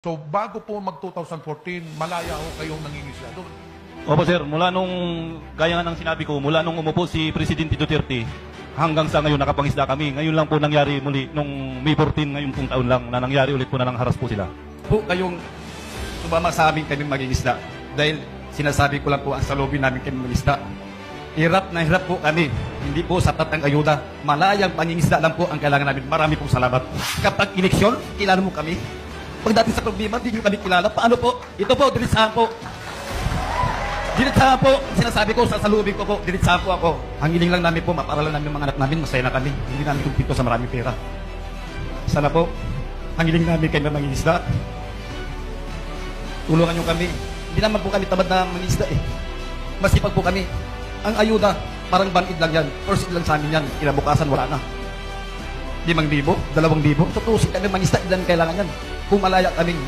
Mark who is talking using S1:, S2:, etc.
S1: So bago po mag-2014, malaya ho kayong nangingisda doon.
S2: Opo sir, mula nung, gaya nga ng sinabi ko, mula nung umupo si Presidente Duterte, hanggang sa ngayon nakapangisda kami. Ngayon lang po nangyari muli, nung May 14, ngayon pong taon lang, na nangyari ulit po na nangharas po sila.
S3: Po kayong sumama sa amin kami mangingisda. Dahil sinasabi ko lang po ang salubin namin kami mangingisda. Hirap na hirap po kami. Hindi po sapat ang ayuda. Malayang pangingisda lang po ang kailangan namin. Marami pong salamat. Kapag eleksyon, kilala mo kami. Pagdating sa problema, hindi nyo kami kilala. Paano po? Ito po, diretsahan po. Diretsahan po. Sinasabi ko, sasalubin ko po. Diretsahan po ako. Ang hiling lang namin po, maparalan namin yung mga anak namin. Masaya na kami. Hindi namin kumpito sa maraming pera. Sana po, ang hiling namin kayo mangingisda. Tulungan nyo kami. Hindi naman po kami tamad na mangingisda eh. Masipag po kami. Ang ayuda, parang banid lang yan. First lang sa amin yan. Kinabukasan, wala na. 5,000, 2,000. Tutusin kami mangisda. Ilan kailangan yan. Kung malaya kaming